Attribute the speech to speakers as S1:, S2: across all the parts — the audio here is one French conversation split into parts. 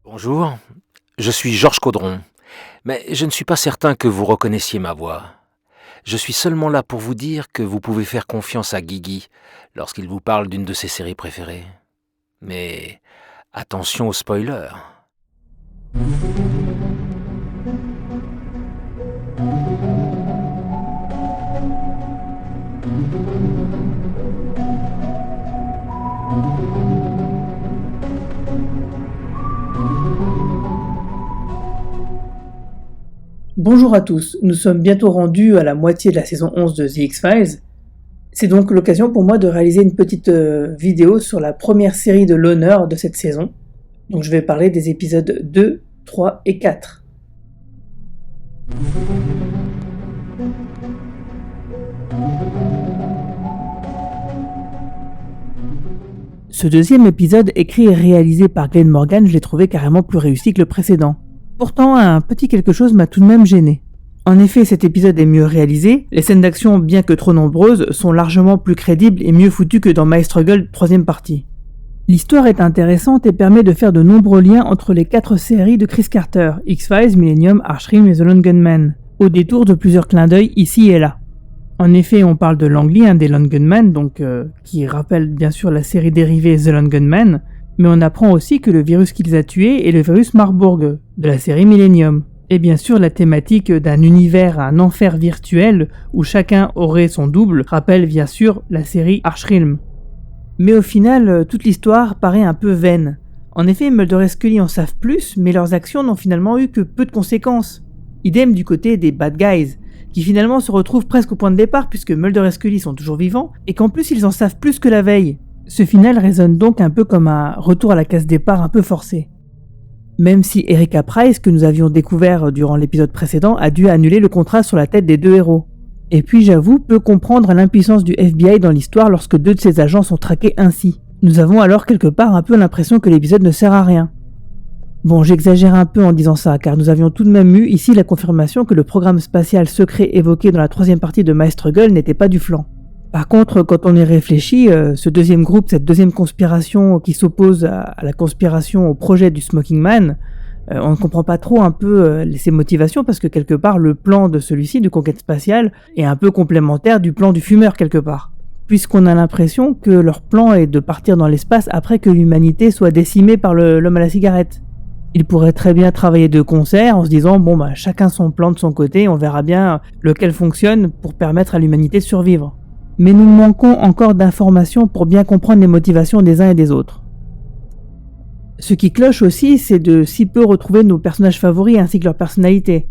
S1: Bonjour, je suis Georges Caudron, mais je ne suis pas certain que vous reconnaissiez ma voix. Je suis seulement là pour vous dire que vous pouvez faire confiance à Guigui lorsqu'il vous parle d'une de ses séries préférées. Mais attention aux spoilers.
S2: Bonjour à tous, nous sommes bientôt rendus à la moitié de la saison 11 de The X-Files. C'est donc l'occasion pour moi de réaliser une petite vidéo sur la première série de l'honneur de cette saison. Donc je vais parler des épisodes 2, 3 et 4. Ce deuxième épisode, écrit et réalisé par Glenn Morgan, je l'ai trouvé carrément plus réussi que le précédent. Pourtant, un petit quelque chose m'a tout de même gêné. En effet, cet épisode est mieux réalisé, les scènes d'action, bien que trop nombreuses, sont largement plus crédibles et mieux foutues que dans My Struggle, troisième partie. L'histoire est intéressante et permet de faire de nombreux liens entre les 4 séries de Chris Carter, X-Files, Millennium, Archrim et The Lone Gunman, au détour de plusieurs clins d'œil ici et là. En effet, on parle de Langley, un des Lone Gunman, qui rappelle bien sûr la série dérivée The Lone Gunman, mais on apprend aussi que le virus qui les a tués est le virus Marburg, de la série Millennium. Et bien sûr, la thématique d'un univers, un enfer virtuel, où chacun aurait son double, rappelle bien sûr la série Archrim. Mais au final, toute l'histoire paraît un peu vaine. En effet, Mulder et Scully en savent plus, mais leurs actions n'ont finalement eu que peu de conséquences. Idem du côté des bad guys, qui finalement se retrouvent presque au point de départ puisque Mulder et Scully sont toujours vivants, et qu'en plus ils en savent plus que la veille. Ce final résonne donc un peu comme un retour à la case départ un peu forcé. Même si Erika Price, que nous avions découvert durant l'épisode précédent, a dû annuler le contrat sur la tête des 2 héros. Et puis j'avoue peu comprendre l'impuissance du FBI dans l'histoire lorsque 2 de ses agents sont traqués ainsi. Nous avons alors quelque part un peu l'impression que l'épisode ne sert à rien. Bon, j'exagère un peu en disant ça, car nous avions tout de même eu ici la confirmation que le programme spatial secret évoqué dans la 3e partie de My Struggle n'était pas du flan. Par contre, quand on y réfléchit, ce deuxième groupe, cette deuxième conspiration qui s'oppose à la conspiration au projet du Smoking Man, on ne comprend pas trop un peu ses motivations parce que quelque part le plan de celui-ci, de conquête spatiale, est un peu complémentaire du plan du fumeur quelque part. Puisqu'on a l'impression que leur plan est de partir dans l'espace après que l'humanité soit décimée par l'homme à la cigarette. Ils pourraient très bien travailler de concert en se disant chacun son plan de son côté, on verra bien lequel fonctionne pour permettre à l'humanité de survivre. Mais nous manquons encore d'informations pour bien comprendre les motivations des uns et des autres. Ce qui cloche aussi, c'est de si peu retrouver nos personnages favoris ainsi que leur personnalité.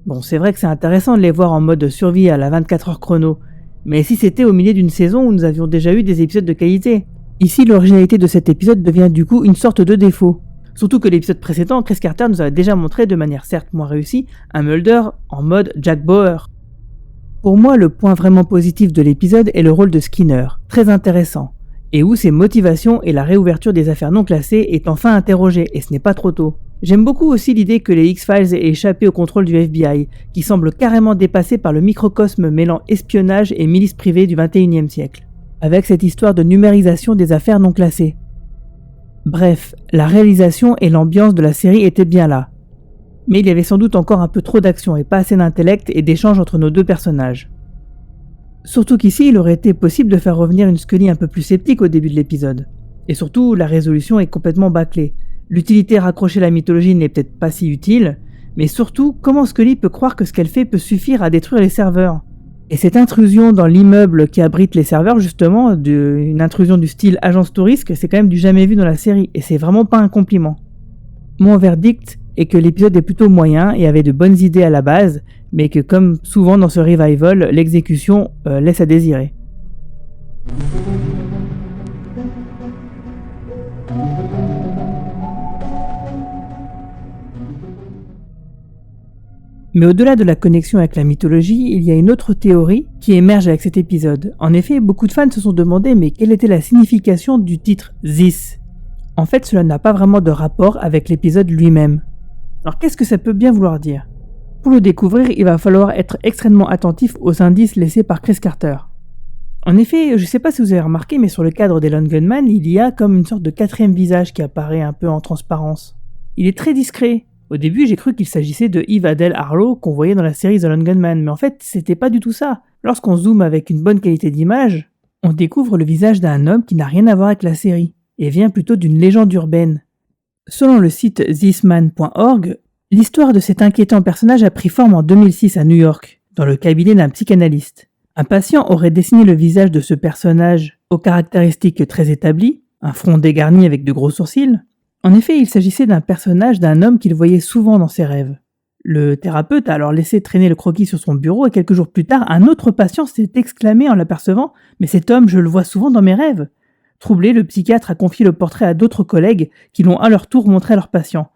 S2: Bon, c'est vrai que c'est intéressant de les voir en mode survie à la 24 heures chrono, mais si c'était au milieu d'une saison où nous avions déjà eu des épisodes de qualité. Ici, l'originalité de cet épisode devient du coup une sorte de défaut. Surtout que l'épisode précédent, Chris Carter nous avait déjà montré de manière certes moins réussie un Mulder en mode Jack Bauer. Pour moi, le point vraiment positif de l'épisode est le rôle de Skinner, très intéressant, et où ses motivations et la réouverture des affaires non classées est enfin interrogée, et ce n'est pas trop tôt. J'aime beaucoup aussi l'idée que les X-Files aient échappé au contrôle du FBI, qui semble carrément dépassé par le microcosme mêlant espionnage et milice privée du XXIe siècle, avec cette histoire de numérisation des affaires non classées. Bref, la réalisation et l'ambiance de la série étaient bien là. Mais il y avait sans doute encore un peu trop d'action et pas assez d'intellect et d'échange entre nos 2 personnages. Surtout qu'ici, il aurait été possible de faire revenir une Scully un peu plus sceptique au début de l'épisode. Et surtout, la résolution est complètement bâclée. L'utilité raccrochée à la mythologie n'est peut-être pas si utile, mais surtout, comment Scully peut croire que ce qu'elle fait peut suffire à détruire les serveurs ? Et cette intrusion dans l'immeuble qui abrite les serveurs, justement, une intrusion du style agence touriste, c'est quand même du jamais vu dans la série, et c'est vraiment pas un compliment. Mon verdict est que l'épisode est plutôt moyen et avait de bonnes idées à la base, mais que comme souvent dans ce revival, l'exécution laisse à désirer. Mais au-delà de la connexion avec la mythologie, il y a une autre théorie qui émerge avec cet épisode. En effet, beaucoup de fans se sont demandé mais quelle était la signification du titre « This ». En fait, cela n'a pas vraiment de rapport avec l'épisode lui-même. Alors qu'est-ce que ça peut bien vouloir dire ? Pour le découvrir, il va falloir être extrêmement attentif aux indices laissés par Chris Carter. En effet, je sais pas si vous avez remarqué, mais sur le cadre des Lone Gunman, il y a comme une sorte de 4e visage qui apparaît un peu en transparence. Il est très discret. Au début, j'ai cru qu'il s'agissait de Eve Adele Harlow qu'on voyait dans la série The Lone Gunman, mais en fait, c'était pas du tout ça. Lorsqu'on zoome avec une bonne qualité d'image, on découvre le visage d'un homme qui n'a rien à voir avec la série, et vient plutôt d'une légende urbaine. Selon le site thisman.org, l'histoire de cet inquiétant personnage a pris forme en 2006 à New York, dans le cabinet d'un psychanalyste. Un patient aurait dessiné le visage de ce personnage aux caractéristiques très établies, un front dégarni avec de gros sourcils. En effet, il s'agissait d'un personnage d'un homme qu'il voyait souvent dans ses rêves. Le thérapeute a alors laissé traîner le croquis sur son bureau et quelques jours plus tard, un autre patient s'est exclamé en l'apercevant « Mais cet homme, je le vois souvent dans mes rêves !» Troublé, le psychiatre a confié le portrait à d'autres collègues qui l'ont à leur tour montré à leurs patients.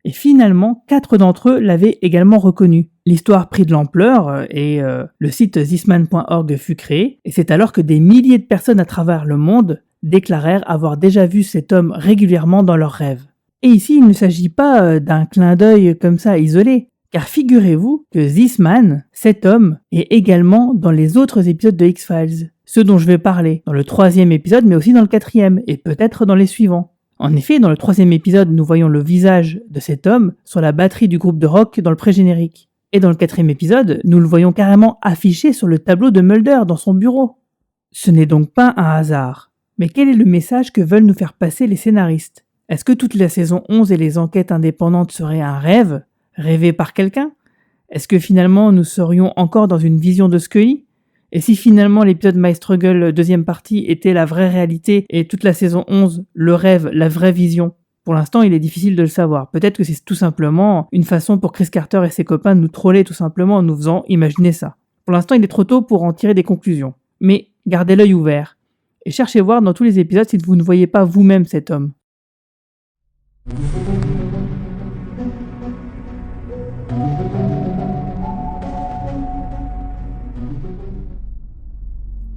S2: Et finalement, 4 d'entre eux l'avaient également reconnu. L'histoire prit de l'ampleur et le site thisman.org fut créé, et c'est alors que des milliers de personnes à travers le monde déclarèrent avoir déjà vu cet homme régulièrement dans leurs rêves. Et ici, il ne s'agit pas d'un clin d'œil comme ça isolé, car figurez-vous que This Man, cet homme, est également dans les autres épisodes de X-Files, ceux dont je vais parler, dans le 3e épisode mais aussi dans le 4e, et peut-être dans les suivants. En effet, dans le 3e épisode, nous voyons le visage de cet homme sur la batterie du groupe de rock dans le pré-générique. Et dans le 4e épisode, nous le voyons carrément affiché sur le tableau de Mulder dans son bureau. Ce n'est donc pas un hasard. Mais quel est le message que veulent nous faire passer les scénaristes ? Est-ce que toute la saison 11 et les enquêtes indépendantes seraient un rêve, rêvé par quelqu'un ? Est-ce que finalement nous serions encore dans une vision de Scully ? Et si finalement l'épisode My Struggle 2e partie était la vraie réalité et toute la saison 11, le rêve, la vraie vision ? Pour l'instant, il est difficile de le savoir. Peut-être que c'est tout simplement une façon pour Chris Carter et ses copains de nous troller tout simplement en nous faisant imaginer ça. Pour l'instant, il est trop tôt pour en tirer des conclusions. Mais gardez l'œil ouvert. Et cherchez voir dans tous les épisodes si vous ne voyez pas vous-même cet homme.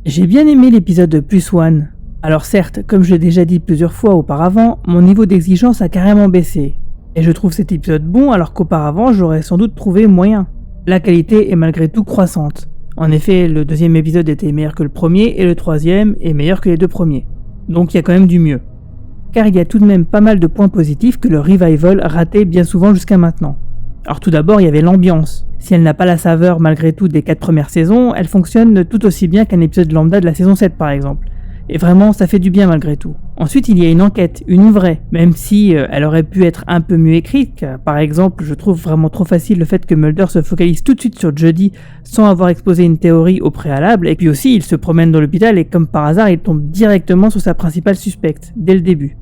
S2: J'ai bien aimé l'épisode de +1. Alors certes, comme je l'ai déjà dit plusieurs fois auparavant, mon niveau d'exigence a carrément baissé. Et je trouve cet épisode bon alors qu'auparavant j'aurais sans doute trouvé moyen. La qualité est malgré tout croissante. En effet, le 2e épisode était meilleur que le premier et le 3e est meilleur que les 2 premiers. Donc il y a quand même du mieux. Car il y a tout de même pas mal de points positifs que le revival ratait bien souvent jusqu'à maintenant. Alors tout d'abord, il y avait l'ambiance. Si elle n'a pas la saveur malgré tout des 4 premières saisons, elle fonctionne tout aussi bien qu'un épisode lambda de la saison 7 par exemple. Et vraiment, ça fait du bien malgré tout. Ensuite, il y a une enquête, une vraie, même si elle aurait pu être un peu mieux écrite, car, par exemple, je trouve vraiment trop facile le fait que Mulder se focalise tout de suite sur Jodie sans avoir exposé une théorie au préalable, et puis aussi il se promène dans l'hôpital et comme par hasard, il tombe directement sur sa principale suspecte, dès le début.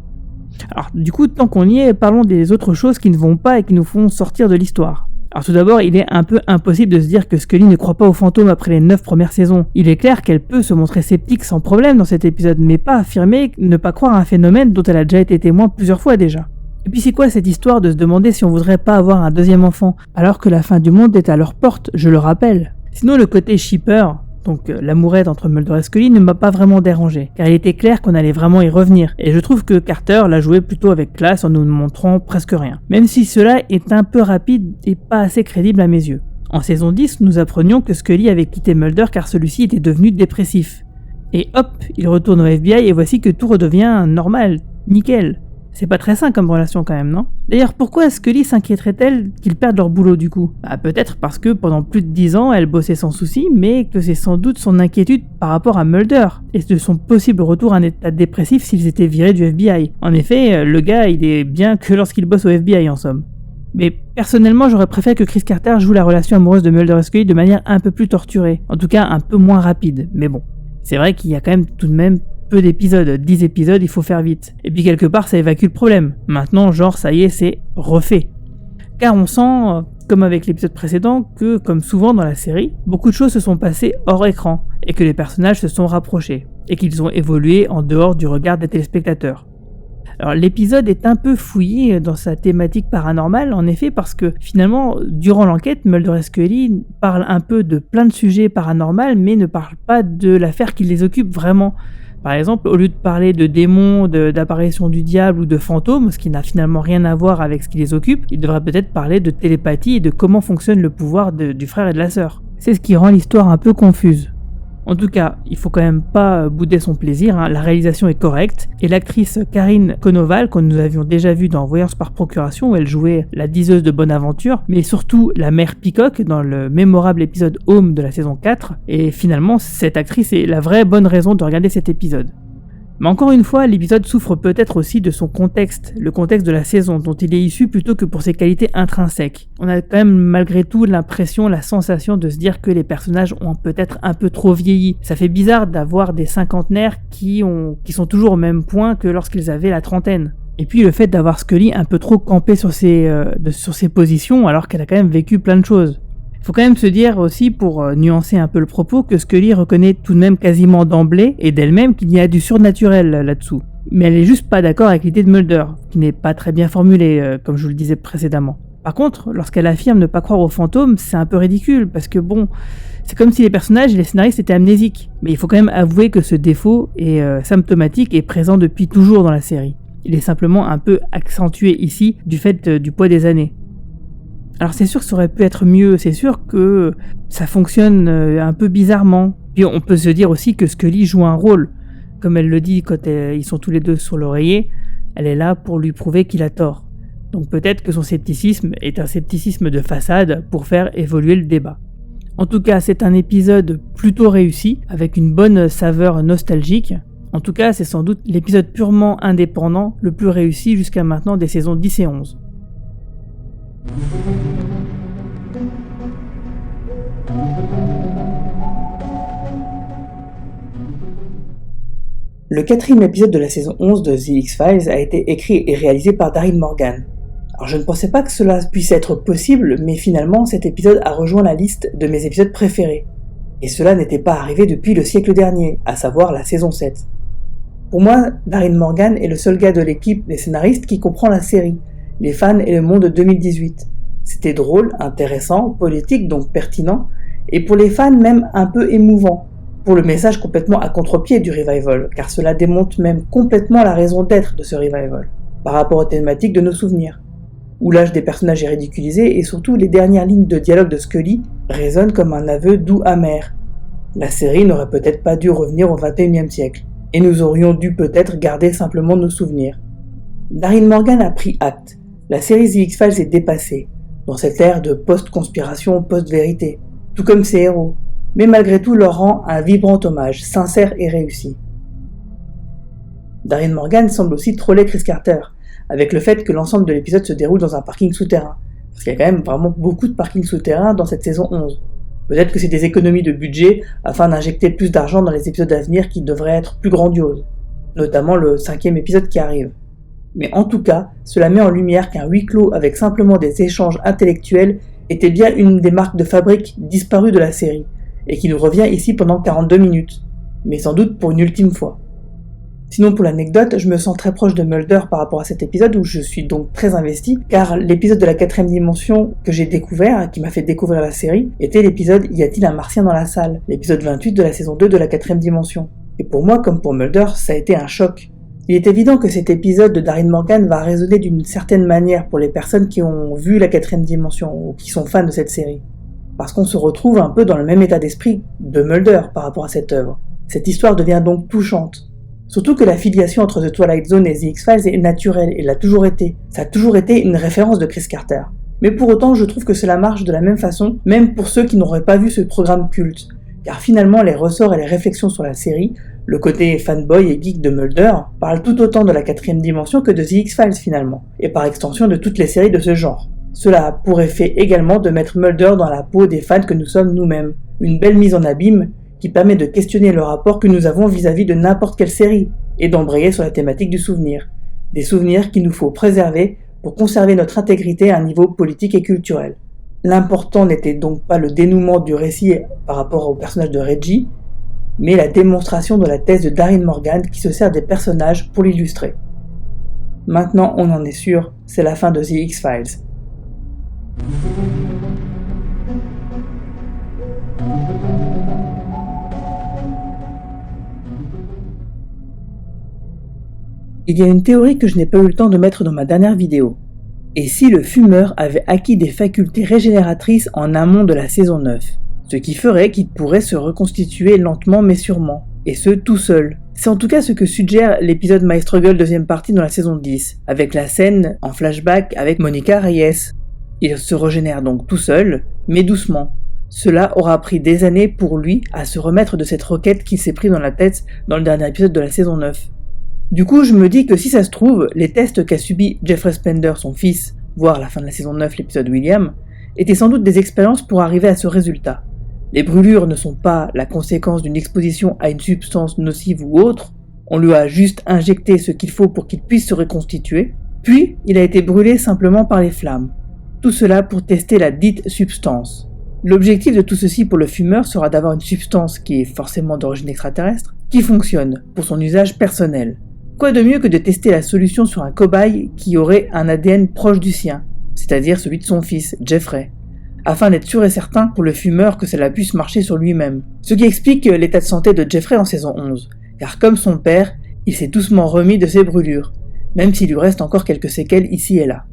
S2: Alors du coup, tant qu'on y est, parlons des autres choses qui ne vont pas et qui nous font sortir de l'histoire. Alors tout d'abord, il est un peu impossible de se dire que Scully ne croit pas aux fantômes après les 9 premières saisons. Il est clair qu'elle peut se montrer sceptique sans problème dans cet épisode, mais pas affirmer ne pas croire à un phénomène dont elle a déjà été témoin plusieurs fois déjà. Et puis c'est quoi cette histoire de se demander si on voudrait pas avoir un 2e enfant, alors que la fin du monde est à leur porte, je le rappelle. Sinon le côté shipper, donc l'amourette entre Mulder et Scully, ne m'a pas vraiment dérangé, car il était clair qu'on allait vraiment y revenir, et je trouve que Carter l'a joué plutôt avec classe en nous montrant presque rien, même si cela est un peu rapide et pas assez crédible à mes yeux. En saison 10, nous apprenions que Scully avait quitté Mulder car celui-ci était devenu dépressif. Et hop, il retourne au FBI et voici que tout redevient normal, nickel. C'est pas très sain comme relation quand même, non ? D'ailleurs, pourquoi Scully s'inquiéterait-elle qu'ils perdent leur boulot du coup ? Peut-être parce que pendant plus de 10 ans, elle bossait sans souci, mais que c'est sans doute son inquiétude par rapport à Mulder, et de son possible retour à un état dépressif s'ils étaient virés du FBI. En effet, le gars, il est bien que lorsqu'il bosse au FBI en somme. Mais personnellement, j'aurais préféré que Chris Carter joue la relation amoureuse de Mulder et Scully de manière un peu plus torturée, en tout cas un peu moins rapide, mais bon. C'est vrai qu'il y a quand même tout de même peu d'épisodes, 10 épisodes, il faut faire vite. Et puis quelque part ça évacue le problème. Maintenant, genre ça y est, c'est refait. Car on sent, comme avec l'épisode précédent, que comme souvent dans la série, beaucoup de choses se sont passées hors écran, et que les personnages se sont rapprochés, et qu'ils ont évolué en dehors du regard des téléspectateurs. Alors l'épisode est un peu fouillé dans sa thématique paranormale, en effet, parce que finalement, durant l'enquête, Mulder et Scully parlent un peu de plein de sujets paranormaux, mais ne parlent pas de l'affaire qui les occupe vraiment. Par exemple, au lieu de parler de démons, d'apparitions du diable ou de fantômes, ce qui n'a finalement rien à voir avec ce qui les occupe, ils devraient peut-être parler de télépathie et de comment fonctionne le pouvoir du frère et de la sœur. C'est ce qui rend l'histoire un peu confuse. En tout cas, il faut quand même pas bouder son plaisir, la réalisation est correcte, et l'actrice Karine Konoval, que nous avions déjà vue dans Voyance par procuration, où elle jouait la diseuse de Bonaventure, mais surtout la mère Peacock dans le mémorable épisode Home de la saison 4, et finalement, cette actrice est la vraie bonne raison de regarder cet épisode. Mais encore une fois, l'épisode souffre peut-être aussi de son contexte, le contexte de la saison dont il est issu plutôt que pour ses qualités intrinsèques. On a quand même malgré tout l'impression, la sensation de se dire que les personnages ont peut-être un peu trop vieilli. Ça fait bizarre d'avoir des cinquantenaires qui sont toujours au même point que lorsqu'ils avaient la trentaine. Et puis le fait d'avoir Scully un peu trop campé sur ses positions alors qu'elle a quand même vécu plein de choses. Il faut quand même se dire aussi, pour nuancer un peu le propos, que Scully reconnaît tout de même quasiment d'emblée et d'elle-même qu'il y a du surnaturel là-dessous. Mais elle est juste pas d'accord avec l'idée de Mulder, qui n'est pas très bien formulée, comme je vous le disais précédemment. Par contre, lorsqu'elle affirme ne pas croire aux fantômes, c'est un peu ridicule, parce que bon, c'est comme si les personnages et les scénaristes étaient amnésiques. Mais il faut quand même avouer que ce défaut est symptomatique et présent depuis toujours dans la série. Il est simplement un peu accentué ici du fait du poids des années. Alors c'est sûr que ça aurait pu être mieux, c'est sûr que ça fonctionne un peu bizarrement. Puis on peut se dire aussi que Scully joue un rôle. Comme elle le dit quand ils sont tous les deux sur l'oreiller, elle est là pour lui prouver qu'il a tort. Donc peut-être que son scepticisme est un scepticisme de façade pour faire évoluer le débat. En tout cas, c'est un épisode plutôt réussi, avec une bonne saveur nostalgique. En tout cas, c'est sans doute l'épisode purement indépendant le plus réussi jusqu'à maintenant des saisons 10 et 11. Le 4e épisode de la saison 11 de The X-Files a été écrit et réalisé par Darin Morgan. Alors je ne pensais pas que cela puisse être possible, mais finalement cet épisode a rejoint la liste de mes épisodes préférés. Et cela n'était pas arrivé depuis le siècle dernier, à savoir la saison 7. Pour moi, Darin Morgan est le seul gars de l'équipe des scénaristes qui comprend la série, les fans et le monde 2018. C'était drôle, intéressant, politique donc pertinent, et pour les fans même un peu émouvant, pour le message complètement à contre-pied du revival, car cela démonte même complètement la raison d'être de ce revival, par rapport aux thématiques de nos souvenirs, où l'âge des personnages est ridiculisé et surtout les dernières lignes de dialogue de Scully résonnent comme un aveu doux amer. La série n'aurait peut-être pas dû revenir au XXIe siècle, et nous aurions dû peut-être garder simplement nos souvenirs. Darin Morgan a pris acte, la série The X-Files est dépassée, dans cette ère de post-conspiration, post-vérité, tout comme ses héros, mais malgré tout leur rend un vibrant hommage, sincère et réussi. Darin Morgan semble aussi troller Chris Carter, avec le fait que l'ensemble de l'épisode se déroule dans un parking souterrain, parce qu'il y a quand même vraiment beaucoup de parkings souterrains dans cette saison 11. Peut-être que c'est des économies de budget afin d'injecter plus d'argent dans les épisodes à venir qui devraient être plus grandioses, notamment le 5e épisode qui arrive. Mais en tout cas, cela met en lumière qu'un huis clos avec simplement des échanges intellectuels était bien une des marques de fabrique disparues de la série, et qui nous revient ici pendant 42 minutes, mais sans doute pour une ultime fois. Sinon pour l'anecdote, je me sens très proche de Mulder par rapport à cet épisode où je suis donc très investi, car l'épisode de la 4e dimension que j'ai découvert, qui m'a fait découvrir la série, était l'épisode Y a-t-il un martien dans la salle, l'épisode 28 de la saison 2 de la 4e dimension. Et pour moi, comme pour Mulder, ça a été un choc. Il est évident que cet épisode de Darin Morgan va résonner d'une certaine manière pour les personnes qui ont vu la 4e dimension ou qui sont fans de cette série. Parce qu'on se retrouve un peu dans le même état d'esprit de Mulder par rapport à cette œuvre. Cette histoire devient donc touchante. Surtout que la filiation entre The Twilight Zone et The X-Files est naturelle et l'a toujours été. Ça a toujours été une référence de Chris Carter. Mais pour autant, je trouve que cela marche de la même façon, même pour ceux qui n'auraient pas vu ce programme culte. Car finalement, les ressorts et les réflexions sur la série, le côté fanboy et geek de Mulder, parlent tout autant de la 4e dimension que de The X-Files finalement, et par extension de toutes les séries de ce genre. Cela a pour effet également de mettre Mulder dans la peau des fans que nous sommes nous-mêmes. Une belle mise en abîme qui permet de questionner le rapport que nous avons vis-à-vis de n'importe quelle série, et d'embrayer sur la thématique du souvenir. Des souvenirs qu'il nous faut préserver pour conserver notre intégrité à un niveau politique et culturel. L'important n'était donc pas le dénouement du récit par rapport au personnage de Reggie, mais la démonstration de la thèse de Darin Morgan qui se sert des personnages pour l'illustrer. Maintenant, on en est sûr, c'est la fin de The X-Files. Il y a une théorie que je n'ai pas eu le temps de mettre dans ma dernière vidéo. Et si le fumeur avait acquis des facultés régénératrices en amont de la saison 9 ? ce qui ferait qu'il pourrait se reconstituer lentement mais sûrement, et ce tout seul. C'est en tout cas ce que suggère l'épisode My Struggle deuxième partie dans la saison 10, avec la scène en flashback avec Monica Reyes. Il se régénère donc tout seul, mais doucement. Cela aura pris des années pour lui à se remettre de cette roquette qu'il s'est pris dans la tête dans le dernier épisode de la saison 9. Du coup, je me dis que si ça se trouve, les tests qu'a subi Jeffrey Spender, son fils, voire la fin de la saison 9, l'épisode William, étaient sans doute des expériences pour arriver à ce résultat. Les brûlures ne sont pas la conséquence d'une exposition à une substance nocive ou autre, on lui a juste injecté ce qu'il faut pour qu'il puisse se reconstituer, puis il a été brûlé simplement par les flammes. Tout cela pour tester la dite substance. L'objectif de tout ceci pour le fumeur sera d'avoir une substance qui est forcément d'origine extraterrestre, qui fonctionne pour son usage personnel. Quoi de mieux que de tester la solution sur un cobaye qui aurait un ADN proche du sien, c'est-à-dire celui de son fils, Jeffrey, afin d'être sûr et certain pour le fumeur que cela puisse marcher sur lui-même. Ce qui explique l'état de santé de Jeffrey en saison 11, car comme son père, il s'est doucement remis de ses brûlures, même s'il lui reste encore quelques séquelles ici et là.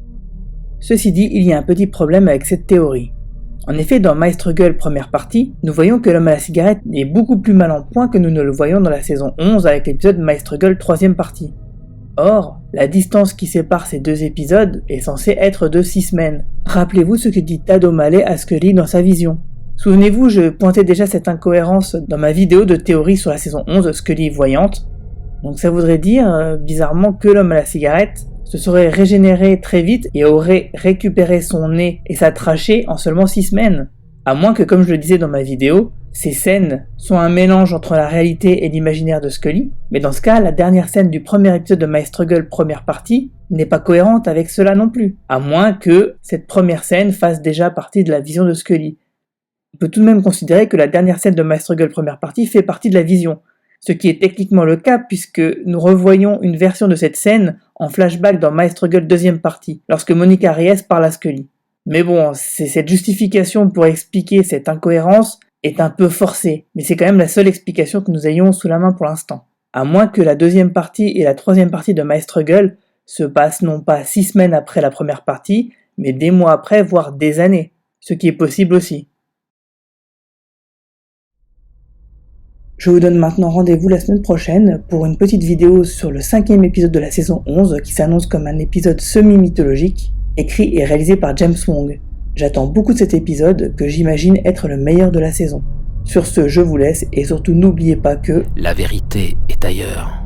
S2: Ceci dit, il y a un petit problème avec cette théorie. En effet, dans My Struggle première partie, nous voyons que l'homme à la cigarette est beaucoup plus mal en point que nous ne le voyons dans la saison 11 avec l'épisode My Struggle troisième partie. Or, la distance qui sépare ces deux épisodes est censée être de 6 semaines. Rappelez-vous ce que dit Tad O'Malley à Scully dans sa vision. Souvenez-vous, je pointais déjà cette incohérence dans ma vidéo de théorie sur la saison 11 Scully voyante. Donc ça voudrait dire, bizarrement, que l'homme à la cigarette se serait régénéré très vite et aurait récupéré son nez et sa trachée en seulement 6 semaines. À moins que, comme je le disais dans ma vidéo, ces scènes sont un mélange entre la réalité et l'imaginaire de Scully, mais dans ce cas, la dernière scène du premier épisode de My Struggle première partie n'est pas cohérente avec cela non plus, à moins que cette première scène fasse déjà partie de la vision de Scully. On peut tout de même considérer que la dernière scène de My Struggle première partie fait partie de la vision, ce qui est techniquement le cas puisque nous revoyons une version de cette scène en flashback dans My Struggle deuxième partie, lorsque Monica Reyes parle à Scully. Mais bon, cette justification pour expliquer cette incohérence est un peu forcée, mais c'est quand même la seule explication que nous ayons sous la main pour l'instant. À moins que la deuxième partie et la troisième partie de My Struggle se passent non pas 6 semaines après la première partie, mais des mois après, voire des années, ce qui est possible aussi. Je vous donne maintenant rendez-vous la semaine prochaine pour une petite vidéo sur le 5e épisode de la saison 11 qui s'annonce comme un épisode semi-mythologique, écrit et réalisé par James Wong. J'attends beaucoup de cet épisode que j'imagine être le meilleur de la saison. Sur ce, je vous laisse et surtout n'oubliez pas que
S1: la vérité est ailleurs.